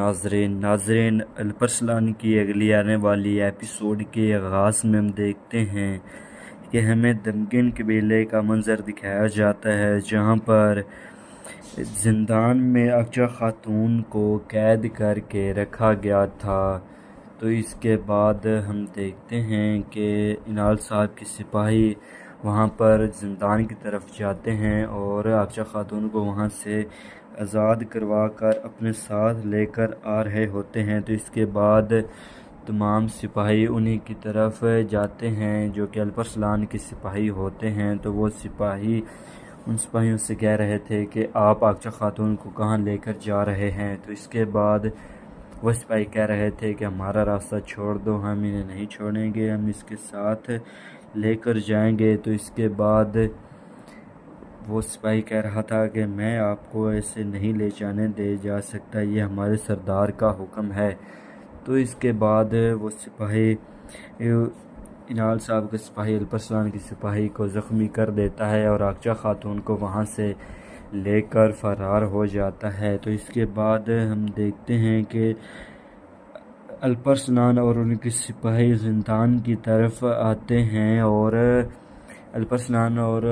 ناظرین الپرسلان کی اگلی آنے والی ایپیسوڈ کے آغاز میں ہم دیکھتے ہیں کہ ہمیں دمگن قبیلے کا منظر دکھایا جاتا ہے، جہاں پر زندان میں اقچا خاتون کو قید کر کے رکھا گیا تھا۔ تو اس کے بعد ہم دیکھتے ہیں کہ انال صاحب کے سپاہی وہاں پر زندان کی طرف جاتے ہیں اور اقچا خاتون کو وہاں سے آزاد کروا کر اپنے ساتھ لے کر آ رہے ہوتے ہیں۔ تو اس کے بعد تمام سپاہی انہی کی طرف جاتے ہیں جو کہ الپرسلان کے سپاہی ہوتے ہیں۔ تو وہ سپاہی ان سپاہیوں سے کہہ رہے تھے کہ آپ اقچا خاتون کو کہاں لے کر جا رہے ہیں۔ تو اس کے بعد وہ سپاہی کہہ رہے تھے کہ ہمارا راستہ چھوڑ دو، ہم انہیں نہیں چھوڑیں گے، ہم اس کے ساتھ لے کر جائیں گے۔ تو اس کے بعد وہ سپاہی کہہ رہا تھا کہ میں آپ کو ایسے نہیں لے جانے دے جا سکتا، یہ ہمارے سردار کا حکم ہے۔ تو اس کے بعد وہ سپاہی انال صاحب کے سپاہی الپرسلان کے سپاہی کو زخمی کر دیتا ہے اور اقچا خاتون کو وہاں سے لے کر فرار ہو جاتا ہے۔ تو اس کے بعد ہم دیکھتے ہیں کہ الپرسلان اور ان کے سپاہی زندان کی طرف آتے ہیں اور الپرسلان اور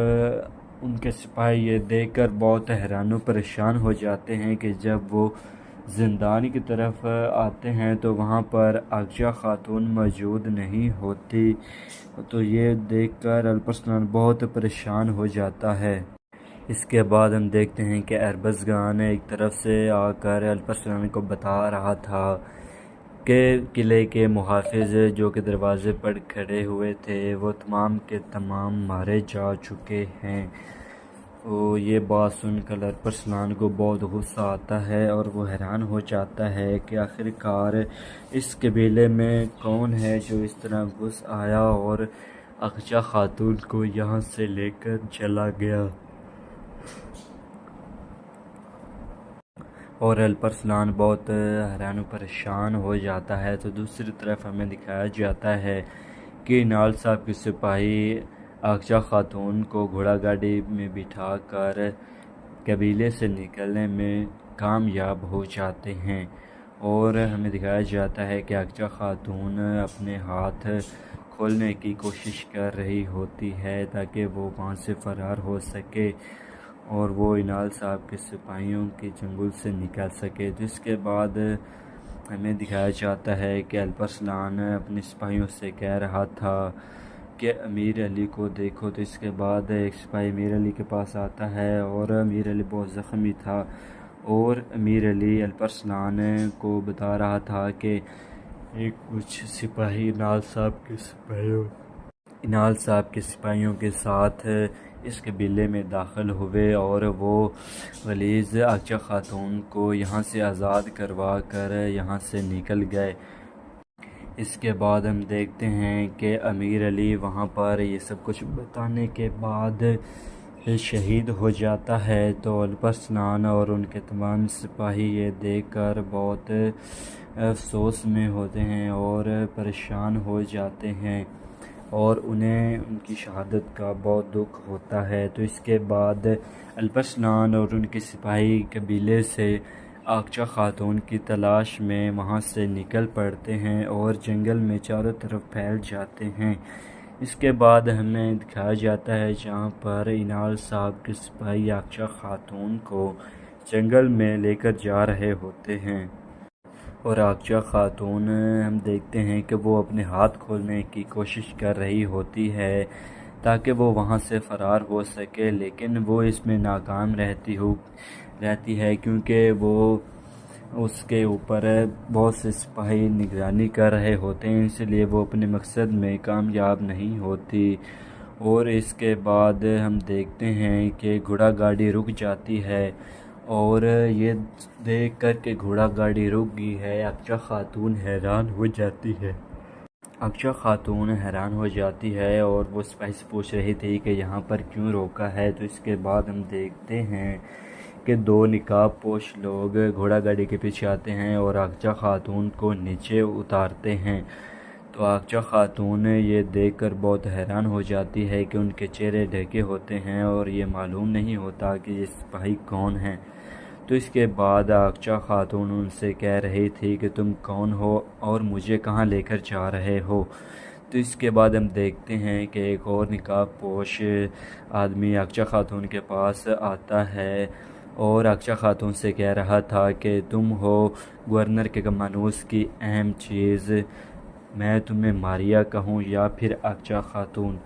ان کے سپاہی یہ دیکھ کر بہت حیران و پریشان ہو جاتے ہیں کہ جب وہ زندان کی طرف آتے ہیں تو وہاں پر اقچا خاتون موجود نہیں ہوتی۔ تو یہ دیکھ کر الپرسلان بہت پریشان ہو جاتا ہے۔ اس کے بعد ہم دیکھتے ہیں کہ اربزگان ایک طرف سے آ کر الپرسلان کو بتا رہا تھا کہ قلعے کے محافظ جو کہ دروازے پر کھڑے ہوئے تھے وہ تمام کے تمام مارے جا چکے ہیں۔ یہ بات سن کر الپرسلان کو بہت غصہ آتا ہے اور وہ حیران ہو جاتا ہے کہ آخر کار اس قبیلے میں کون ہے جو اس طرح گھس آیا اور اقچا خاتون کو یہاں سے لے کر چلا گیا۔ اور الپرسلان بہت حیران و پریشان ہو جاتا ہے۔ تو دوسری طرف ہمیں دکھایا جاتا ہے کہ انال صاحب کے سپاہی اقچا خاتون کو گھوڑا گاڑی میں بٹھا کر قبیلے سے نکلنے میں کامیاب ہو جاتے ہیں اور ہمیں دکھایا جاتا ہے کہ اقچا خاتون اپنے ہاتھ کھولنے کی کوشش کر رہی ہوتی ہے تاکہ وہ وہاں سے فرار ہو سکے اور وہ انال صاحب کے سپاہیوں کے چنگل سے نکل سکے۔ تو اس کے بعد ہمیں دکھایا جاتا ہے کہ الپرسلان اپنے سپاہیوں سے کہہ رہا تھا کہ امیر علی کو دیکھو۔ تو اس کے بعد ایک سپاہی امیر علی کے پاس آتا ہے اور امیر علی بہت زخمی تھا اور امیر علی الپرسلان کو بتا رہا تھا کہ کچھ سپاہی انال صاحب کے سپاہیوں کے ساتھ اس قبیلے میں داخل ہوئے اور وہ غلیظ اقچا خاتون کو یہاں سے آزاد کروا کر یہاں سے نکل گئے۔ اس کے بعد ہم دیکھتے ہیں کہ امیر علی وہاں پر یہ سب کچھ بتانے کے بعد شہید ہو جاتا ہے۔ تو الپرسلان اور ان کے تمام سپاہی یہ دیکھ کر بہت افسوس میں ہوتے ہیں اور پریشان ہو جاتے ہیں اور انہیں ان کی شہادت کا بہت دکھ ہوتا ہے۔ تو اس کے بعد الپرسلان اور ان کے سپاہی قبیلے سے اقچا خاتون کی تلاش میں وہاں سے نکل پڑتے ہیں اور جنگل میں چاروں طرف پھیل جاتے ہیں۔ اس کے بعد ہمیں دکھایا جاتا ہے جہاں پر انال صاحب کے سپاہی اقچا خاتون کو جنگل میں لے کر جا رہے ہوتے ہیں اور اقچا خاتون ہم دیکھتے ہیں کہ وہ اپنے ہاتھ کھولنے کی کوشش کر رہی ہوتی ہے تاکہ وہ وہاں سے فرار ہو سکے، لیکن وہ اس میں ناکام رہتی ہے کیونکہ وہ اس کے اوپر بہت سے سپاہی نگرانی کر رہے ہوتے ہیں، اس لیے وہ اپنے مقصد میں کامیاب نہیں ہوتی۔ اور اس کے بعد ہم دیکھتے ہیں کہ گھوڑا گاڑی رک جاتی ہے اور یہ دیکھ کر کہ گھوڑا گاڑی رک گئی ہے اقچا خاتون حیران ہو جاتی ہے۔ اقچا خاتون حیران ہو جاتی ہے اور وہ سپاہی سے پوچھ رہی تھی کہ یہاں پر کیوں روکا ہے۔ تو اس کے بعد ہم دیکھتے ہیں کہ دو نقاب پوش لوگ گھوڑا گاڑی کے پیچھے آتے ہیں اور اقچا خاتون کو نیچے اتارتے ہیں۔ تو اقچا خاتون یہ دیکھ کر بہت حیران ہو جاتی ہے کہ ان کے چہرے ڈھکے ہوتے ہیں اور یہ معلوم نہیں ہوتا کہ یہ سپاہی کون ہیں۔ تو اس کے بعد اقچا خاتون ان سے کہہ رہی تھی کہ تم کون ہو اور مجھے کہاں لے کر جا رہے ہو۔ تو اس کے بعد ہم دیکھتے ہیں کہ ایک اور نقاب پوش آدمی اقچا خاتون کے پاس آتا ہے اور اقچا خاتون سے کہہ رہا تھا کہ تم ہو گورنر کے منوس کی اہم چیز، میں تمہیں ماریا کہوں یا پھر اقچا خاتون۔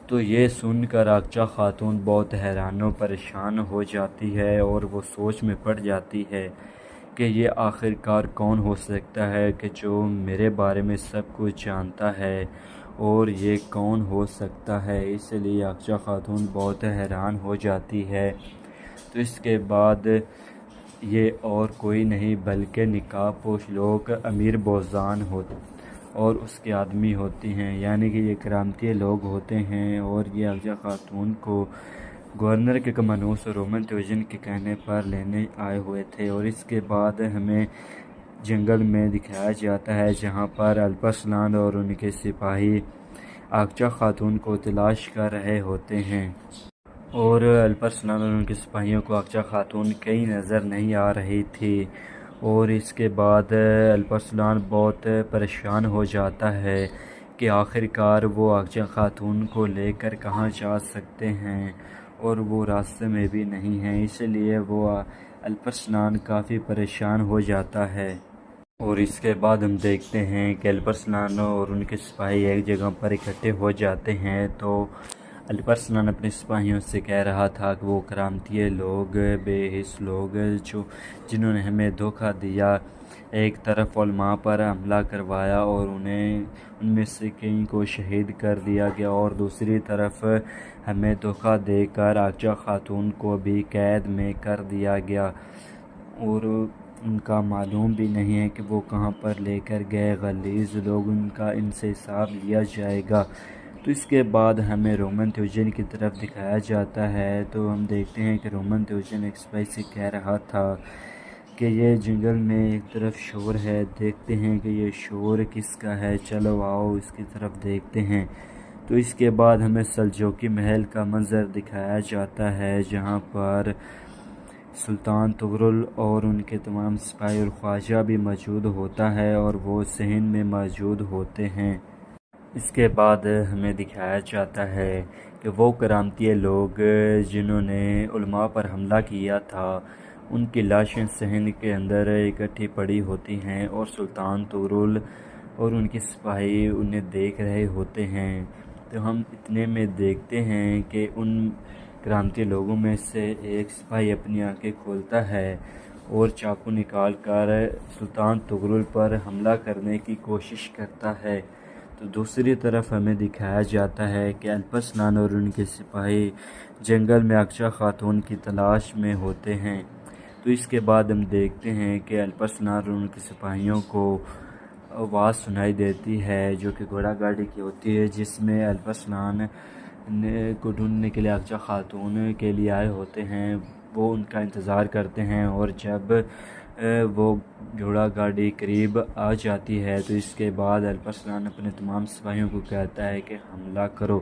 تو یہ سن کر اقچا خاتون بہت حیران و پریشان ہو جاتی ہے اور وہ سوچ میں پڑ جاتی ہے کہ یہ آخر کار کون ہو سکتا ہے کہ جو میرے بارے میں سب کچھ جانتا ہے، اور یہ کون ہو سکتا ہے۔ اس لیے اقچا خاتون بہت حیران ہو جاتی ہے۔ تو اس کے بعد یہ اور کوئی نہیں بلکہ نقاب پوش لوگ امیر بوزان اور اس کے آدمی ہوتی ہیں، یعنی کہ یہ کرامتی لوگ ہوتے ہیں، اور یہ اقچا خاتون کو گورنر کے منوس رومن تیوجن کے کہنے پر لینے آئے ہوئے تھے۔ اور اس کے بعد ہمیں جنگل میں دکھایا جاتا ہے جہاں پر الپرسلان اور ان کے سپاہی اقچا خاتون کو تلاش کر رہے ہوتے ہیں، اور الپرسلان اور ان کے سپاہیوں کو اقچا خاتون کہیں نظر نہیں آ رہی تھی۔ اور اس کے بعد الپرسلان بہت پریشان ہو جاتا ہے کہ آخر کار وہ اقچا خاتون کو لے کر کہاں جا سکتے ہیں، اور وہ راستے میں بھی نہیں ہیں۔ اس لیے وہ الپرسلان کافی پریشان ہو جاتا ہے۔ اور اس کے بعد ہم دیکھتے ہیں کہ الپرسلان اور ان کے سپاہی ایک جگہ پر اکٹھے ہو جاتے ہیں۔ تو الپرسلان اپنے سپاہیوں سے کہہ رہا تھا کہ وہ کرامتی لوگ، بے حس لوگ جنہوں نے ہمیں دھوکہ دیا، ایک طرف علماء پر حملہ کروایا اور ان میں سے کئی کو شہید کر دیا گیا، اور دوسری طرف ہمیں دھوکہ دے کر اقچا خاتون کو بھی قید میں کر دیا گیا، اور ان کا معلوم بھی نہیں ہے کہ وہ کہاں پر لے کر گئے غلیظ لوگ، ان سے حساب لیا جائے گا۔ تو اس کے بعد ہمیں رومن تیوجن کی طرف دکھایا جاتا ہے۔ تو ہم دیکھتے ہیں کہ رومن تیوجن ایک سپاہی سے کہہ رہا تھا کہ یہ جنگل میں ایک طرف شور ہے، دیکھتے ہیں کہ یہ شور کس کا ہے، چلو آؤ اس کی طرف دیکھتے ہیں۔ تو اس کے بعد ہمیں سلجوقی محل کا منظر دکھایا جاتا ہے جہاں پر سلطان طغرل اور ان کے تمام سپاہی اور خواجہ بھی موجود ہوتا ہے، اور وہ صحن میں موجود ہوتے ہیں۔ اس کے بعد ہمیں دکھایا جاتا ہے کہ وہ کرامتی لوگ جنہوں نے علماء پر حملہ کیا تھا، ان کی لاشیں صحن کے اندر اکٹھی پڑی ہوتی ہیں، اور سلطان طغرل اور ان کے سپاہی انہیں دیکھ رہے ہوتے ہیں۔ تو ہم اتنے میں دیکھتے ہیں کہ ان کرامتی لوگوں میں سے ایک سپاہی اپنی آنکھیں کھولتا ہے اور چاقو نکال کر سلطان طغرل پر حملہ کرنے کی کوشش کرتا ہے۔ تو دوسری طرف ہمیں دکھایا جاتا ہے کہ الپرسلان اور ان کے سپاہی جنگل میں اقچا خاتون کی تلاش میں ہوتے ہیں۔ تو اس کے بعد ہم دیکھتے ہیں کہ الپرسلان اور ان کے سپاہیوں کو آواز سنائی دیتی ہے جو کہ گھوڑا گاڑی کی ہوتی ہے، جس میں الپرسلان کو ڈھونڈنے کے لیے اقچا خاتون کے لیے آئے ہوتے ہیں۔ وہ ان کا انتظار کرتے ہیں، اور جب وہ گھوڑا گاڑی قریب آ جاتی ہے تو اس کے بعد الپرسلان اپنے تمام سپاہیوں کو کہتا ہے کہ حملہ کرو۔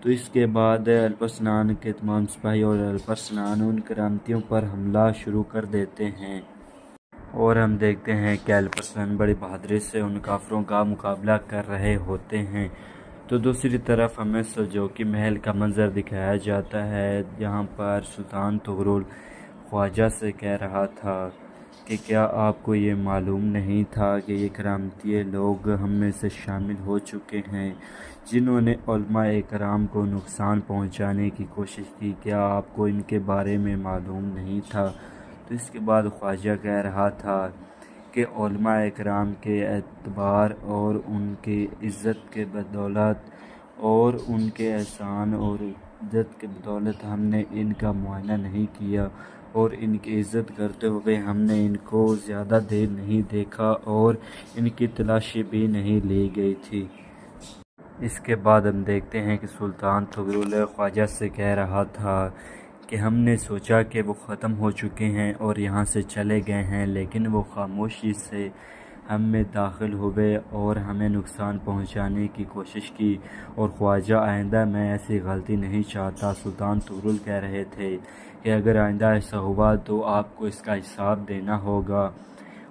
تو اس کے بعد الپرسلان کے تمام سپاہی اور الپرسلان ان کرامتیوں پر حملہ شروع کر دیتے ہیں، اور ہم دیکھتے ہیں کہ الپرسلان بڑی بہادری سے ان کافروں کا مقابلہ کر رہے ہوتے ہیں۔ تو دوسری طرف ہمیں سلجوقی محل کا منظر دکھایا جاتا ہے جہاں پر سلطان طغرل خواجہ سے کہہ رہا تھا کہ کیا آپ کو یہ معلوم نہیں تھا کہ یہ کرامتی لوگ ہم میں سے شامل ہو چکے ہیں جنہوں نے علماء کرام کو نقصان پہنچانے کی کوشش کی، کیا آپ کو ان کے بارے میں معلوم نہیں تھا؟ تو اس کے بعد خواجہ کہہ رہا تھا کہ علماء کرام کے اعتبار اور ان کی عزت کے بدولت اور ان کے احسان اور عزت کے بدولت ہم نے ان کا معائنہ نہیں کیا، اور ان کی عزت کرتے ہوئے ہم نے ان کو زیادہ دیر نہیں دیکھا، اور ان کی تلاشی بھی نہیں لی گئی تھی۔ اس کے بعد ہم دیکھتے ہیں کہ سلطان طغرل خواجہ سے کہہ رہا تھا کہ ہم نے سوچا کہ وہ ختم ہو چکے ہیں اور یہاں سے چلے گئے ہیں، لیکن وہ خاموشی سے ہم میں داخل ہوئے اور ہمیں نقصان پہنچانے کی کوشش کی، اور خواجہ آئندہ میں ایسی غلطی نہیں چاہتا۔ سلطان طغرل کہہ رہے تھے کہ اگر آئندہ ایسا ہوا تو آپ کو اس کا حساب دینا ہوگا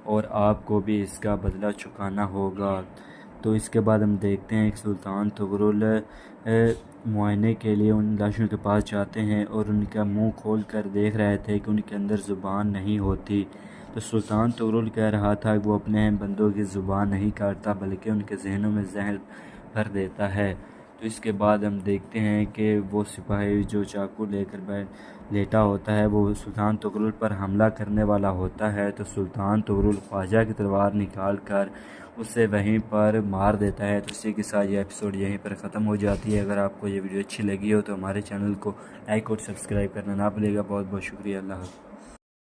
اور آپ کو بھی اس کا بدلہ چکانا ہوگا۔ تو اس کے بعد ہم دیکھتے ہیں کہ سلطان طغرل معائنے کے لیے ان لاشوں کے پاس جاتے ہیں اور ان کا منہ کھول کر دیکھ رہے تھے کہ ان کے اندر زبان نہیں ہوتی۔ تو سلطان طغرل کہہ رہا تھا کہ وہ اپنے بندوں کی زبان نہیں کاٹتا بلکہ ان کے ذہنوں میں زہر بھر دیتا ہے۔ تو اس کے بعد ہم دیکھتے ہیں کہ وہ سپاہی جو چاقو لے کر لیٹا ہوتا ہے وہ سلطان طغرل پر حملہ کرنے والا ہوتا ہے، تو سلطان طغرل خواجہ کی تلوار نکال کر اسے وہیں پر مار دیتا ہے۔ تو اسی کے ساتھ یہ ایپیسوڈ یہیں پر ختم ہو جاتی ہے۔ اگر آپ کو یہ ویڈیو اچھی لگی ہو تو ہمارے چینل کو لائک اور سبسکرائب کرنا نہ بھولیے گا۔ بہت بہت شکریہ۔ اللہ حافظ۔